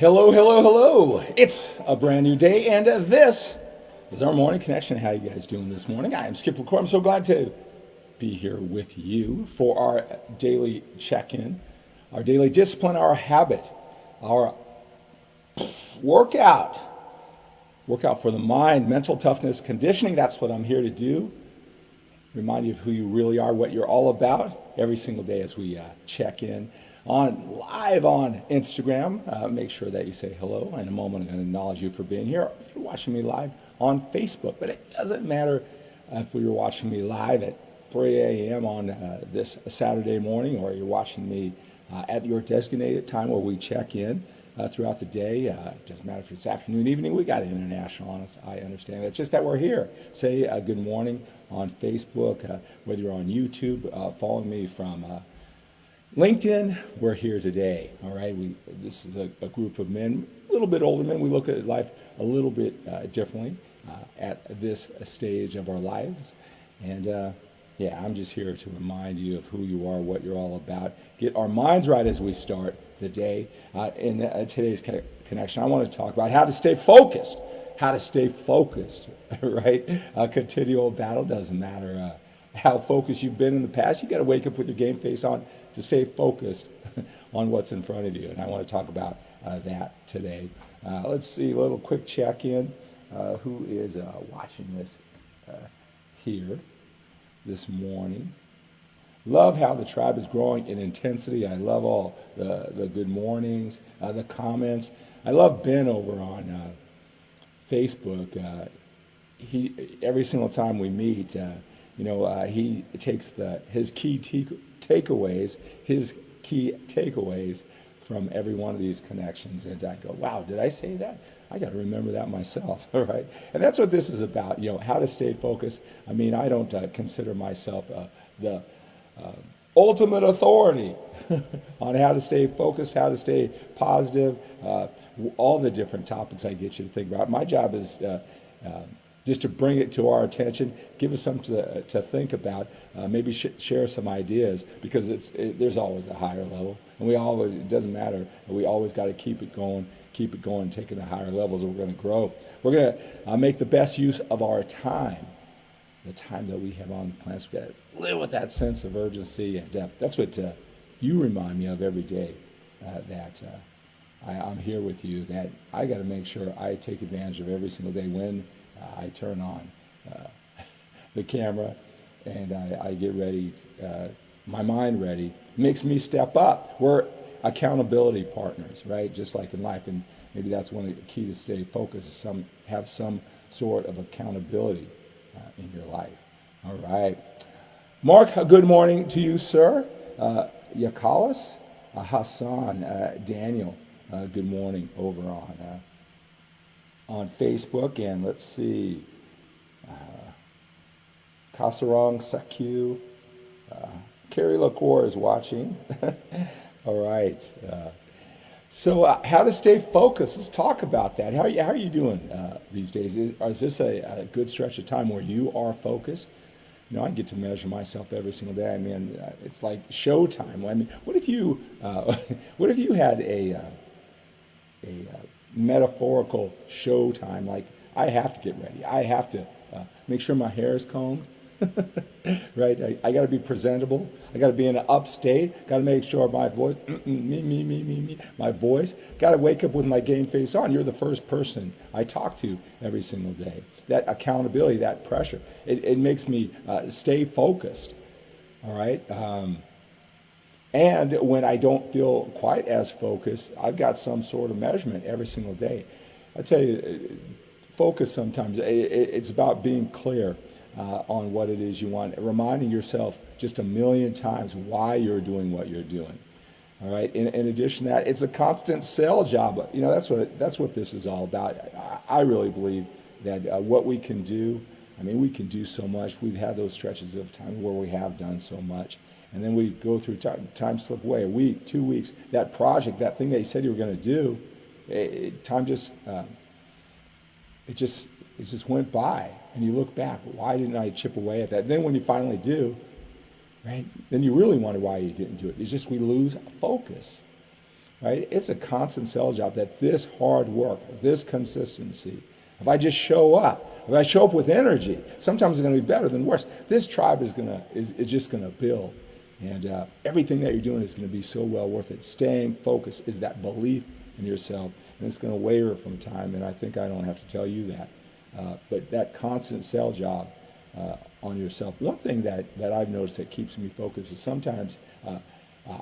Hello, hello, hello. It's a brand new day, and this is our morning connection. How you guys doing this morning? I am Skip LaCour. I'm so glad to be here with you for our daily check-in, our daily discipline, our habit, our workout. Workout for the mind, mental toughness, conditioning. That's what I'm here to do. Remind you of who you really are, what you're all about every single day as we check in on live on Instagram. Make sure that you say hello. In a moment, I'm going to acknowledge you for being here. If you're watching me live on Facebook, but it doesn't matter if you're watching me live at 3 a.m. on this Saturday morning, or you're watching me at your designated time where we check in throughout the day. It doesn't matter if it's afternoon, evening. We got international on us. I understand. It's just that we're here. Say good morning on Facebook, whether you're on YouTube, following me from LinkedIn. We're here today. All right. This is a group of men, a little bit older men. We look at life a little bit differently at this stage of our lives. And yeah, I'm just here to remind you of who you are, what you're all about. Get our minds right as we start the day. In today's connection, I want to talk about how to stay focused. How to stay focused, right? A continual battle. Doesn't matter how focused you've been in the past. You got to wake up with your game face on to stay focused on what's in front of you. And I want to talk about that today. Let's see, a little quick check-in. Who is watching this here this morning? Love how the tribe is growing in intensity. I love all the good mornings, the comments. I love Ben over on Facebook. He every single time we meet, he takes his key takeaways from every one of these connections, and I go, wow, did I say that? I got to remember that myself, all right? And that's what this is about, how to stay focused. I mean, I don't consider myself the ultimate authority on how to stay focused, how to stay positive, all the different topics I get you to think about. My job is just to bring it to our attention, give us something to think about, maybe share some ideas, because there's always a higher level, and it doesn't matter, we always got to keep it going, taking the higher levels, and we're going to grow. We're going to make the best use of our time, the time that we have on the planet. We've got to live with that sense of urgency, and that's what you remind me of every day, that I'm here with you, that I got to make sure I take advantage of every single day when I turn on the camera and I get ready, my mind ready. Makes me step up. We're accountability partners, right? Just like in life, and maybe that's one of the key to stay focused, is have some sort of accountability in your life. All right. Mark, good morning to you, sir. Yakalis, Hassan, Daniel, good morning over on Facebook. And let's see, Kasarang Sakyu, Carrie LaCour is watching. All right. So how to stay focused? Let's talk about that. How are you doing these days? Is this a good stretch of time where you are focused? I get to measure myself every single day. I mean, it's like showtime. I mean, what if you had a metaphorical showtime? Like, I have to get ready. I have to make sure my hair is combed. Right? I got to be presentable. I got to be in an upstate. Got to make sure my voice, me, my voice. Got to wake up with my game face on. You're the first person I talk to every single day. That accountability, that pressure, it makes me stay focused. All right. And when I don't feel quite as focused, I've got some sort of measurement every single day. I tell you, focus sometimes, it's about being clear on what it is you want, reminding yourself just a million times why you're doing what you're doing. All right. In addition to that, it's a constant sell job. That's what this is all about. I really believe that what we can do, I mean, we can do so much. We've had those stretches of time where we have done so much. And then we go through time slip away, a week, 2 weeks, that project, that thing that you said you were going to do, time just, it just went by. And you look back, why didn't I chip away at that? And then when you finally do, right, then you really wonder why you didn't do it. It's just we lose focus. right? It's a constant cell job that this hard work, this consistency, if I just show up, if I show up with energy, sometimes it's going to be better than worse. This tribe is just going to build. And everything that you're doing is going to be so well worth it. Staying focused is that belief in yourself. And it's going to waver from time, and I think I don't have to tell you that. But that constant cell job on yourself. One thing that I've noticed that keeps me focused is sometimes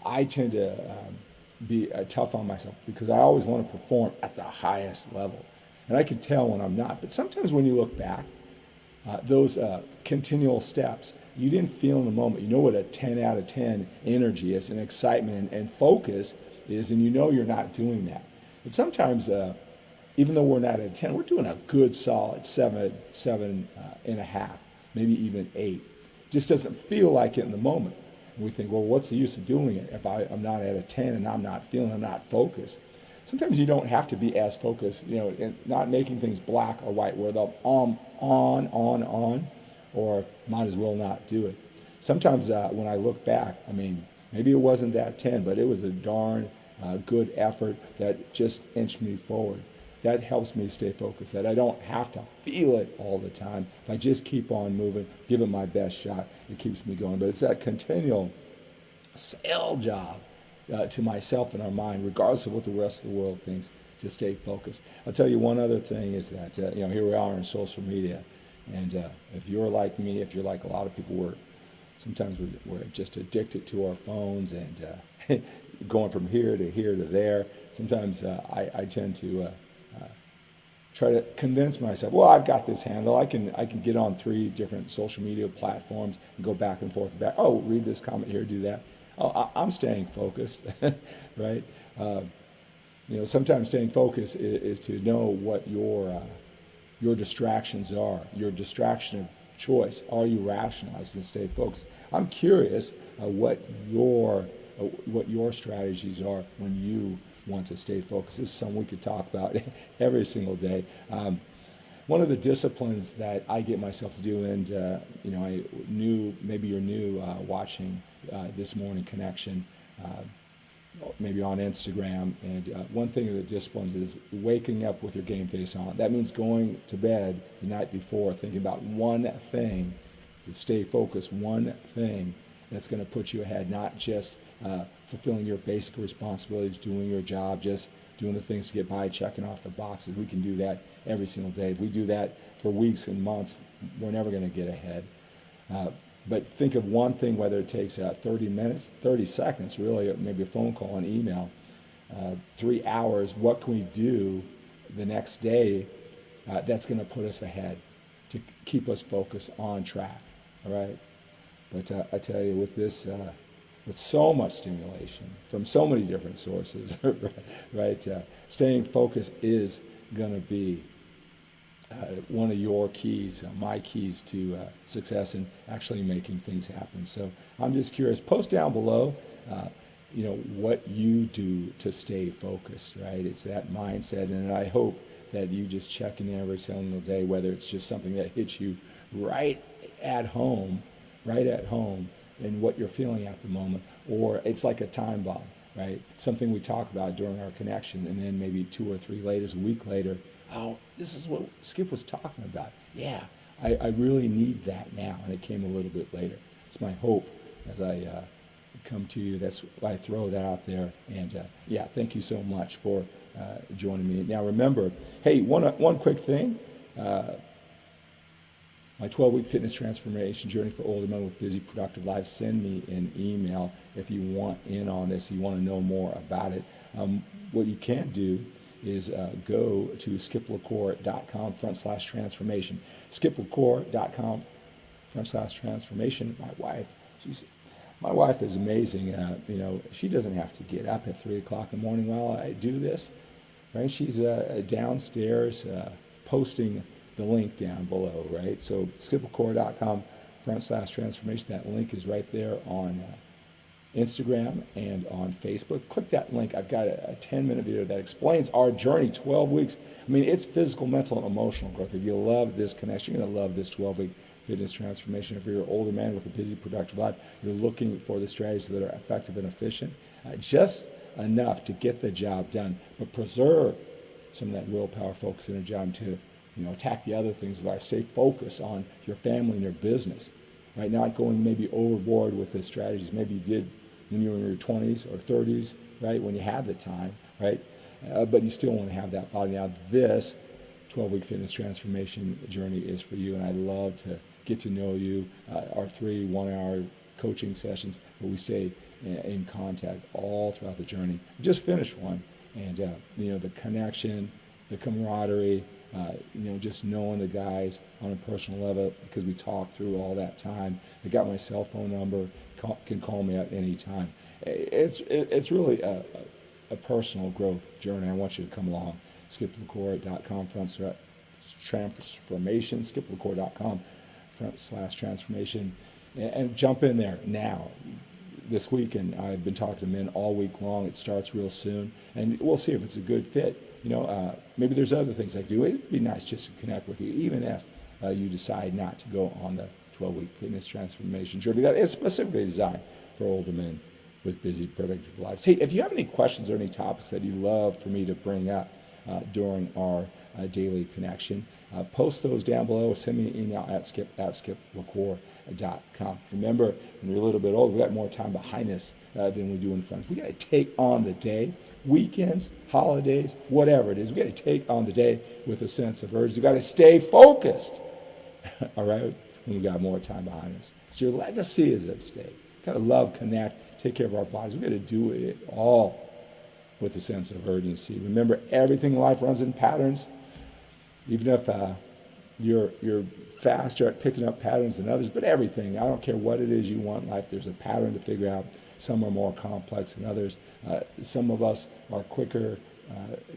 I tend to be tough on myself because I always want to perform at the highest level. And I can tell when I'm not. But sometimes when you look back, those continual steps, you didn't feel in the moment. You know what a 10 out of 10 energy is and excitement and focus is, and you know you're not doing that. But sometimes, even though we're not at 10, we're doing a good solid 7.5, maybe even 8. Just doesn't feel like it in the moment. And we think, well, what's the use of doing it if I'm not at a 10 and I'm not focused? Sometimes you don't have to be as focused, and not making things black or white, where they'll on, or might as well not do it. Sometimes when I look back, maybe it wasn't that 10, but it was a darn good effort that just inched me forward. That helps me stay focused, that I don't have to feel it all the time. If I just keep on moving, give it my best shot, it keeps me going. But it's that continual sell job to myself and our mind, regardless of what the rest of the world thinks, to stay focused. I'll tell you one other thing is that, here we are on social media. And if you're like me, if you're like a lot of people, sometimes we're just addicted to our phones and going from here to there. Sometimes I tend to try to convince myself, well, I've got this handle. I can get on 3 different social media platforms and go back and forth. Oh, read this comment here, do that. Oh, I'm staying focused, right? Sometimes staying focused is to know what your distractions are, your distraction of choice. Are you rationalized and stay focused? I'm curious what your strategies are when you want to stay focused. This is something we could talk about every single day. One of the disciplines that I get myself to do, and I knew maybe you're new watching This Morning Connection, maybe on Instagram, and one thing of the disciplines is waking up with your game face on. That means going to bed the night before thinking about one thing to stay focused, one thing that's going to put you ahead, not just fulfilling your basic responsibilities, doing your job, just doing the things to get by, checking off the boxes. We can do that every single day. If we do that for weeks and months, we're never going to get ahead. But think of one thing, whether it takes 30 minutes, 30 seconds, really, maybe a phone call, an email, 3 hours. What can we do the next day that's going to put us ahead to keep us focused on track, all right? But I tell you, with this, with so much stimulation from so many different sources, right? Staying focused is going to be one of your keys, my keys to success and actually making things happen. So I'm just curious. Post down below, what you do to stay focused, right? It's that mindset, and I hope that you just check in every single day, whether it's just something that hits you right at home, and what you're feeling at the moment, or it's like a time bomb, right? Something we talk about during our connection, and then maybe 2 or 3 later, a week later, oh, this is what Skip was talking about. Yeah, I really need that now, and it came a little bit later. It's my hope as I come to you. That's why I throw that out there. And thank you so much for joining me. Now remember, hey, one quick thing. My 12-week fitness transformation journey for older men with busy, productive lives. Send me an email if you want in on this, you want to know more about it. What you can do is go to skiplacour.com/transformation. skiplacour.com/transformation. My wife is amazing. She doesn't have to get up at 3 o'clock in the morning while I do this, right? She's downstairs posting the link down below, right? So skiplacour.com/transformation. That link is right there on Instagram and on Facebook. Click that link. I've got a 10-minute video that explains our journey, 12 weeks. It's physical, mental, and emotional growth. If you love this connection, you're going to love this 12-week fitness transformation. If you're an older man with a busy, productive life, you're looking for the strategies that are effective and efficient, just enough to get the job done, but preserve some of that willpower, focus, and energy to, attack the other things of life. Stay focused on your family and your business, right? Not going maybe overboard with the strategies maybe you did when you were in your 20s or 30s, right? When you had the time, right? But you still want to have that body. Now, this 12-week fitness transformation journey is for you, and I'd love to get to know you. Our 3 1-hour coaching sessions where we stay in contact all throughout the journey. Just finished one, and the connection, the camaraderie, just knowing the guys on a personal level because we talked through all that time. They got my cell phone number, can call me at any time. It's really a personal growth journey. I want you to come along. skipthecore.com/transformation, skipthecore.com/transformation, and jump in there now. This week, and I've been talking to men all week long. It starts real soon, and we'll see if it's a good fit. Maybe there's other things I can do. It'd be nice just to connect with you, even if you decide not to go on the 12-week fitness transformation journey that is specifically designed for older men with busy, productive lives. Hey, if you have any questions or any topics that you'd love for me to bring up during our daily connection, post those down below or send me an email at skip@skipthecore.com. Remember, when you're a little bit older, we got more time behind us than we do in front of us. We got to take on the day, weekends, holidays, whatever it is. We got to take on the day with a sense of urgency. We got to stay focused, all right, when we got more time behind us. So your legacy is at stake. Got to love, connect, take care of our bodies. We got to do it all with a sense of urgency. Remember, everything in life runs in patterns. Even if you're faster at picking up patterns than others, but everything, I don't care what it is you want in life, there's a pattern to figure out. Some are more complex than others. Some of us are quicker.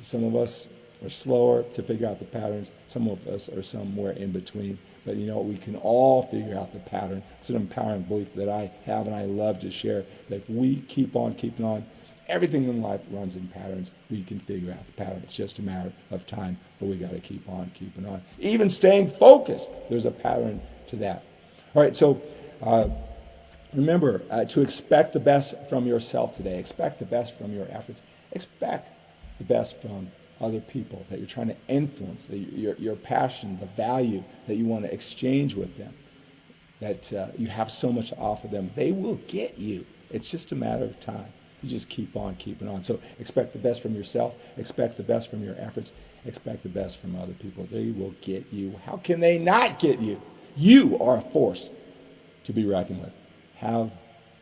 Some of us are slower to figure out the patterns. Some of us are somewhere in between. But we can all figure out the pattern. It's an empowering belief that I have and I love to share, that if we keep on keeping on, everything in life runs in patterns. We can figure out the pattern. It's just a matter of time, but we got to keep on keeping on. Even staying focused, there's a pattern to that. All right, so remember to expect the best from yourself today. Expect the best from your efforts. Expect the best from other people that you're trying to influence, your passion, the value that you want to exchange with them, that you have so much to offer them. They will get you. It's just a matter of time. You just keep on keeping on. So expect the best from yourself. Expect the best from your efforts. Expect the best from other people. They will get you. How can they not get you? You are a force to be reckoned with. Have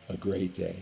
a great day.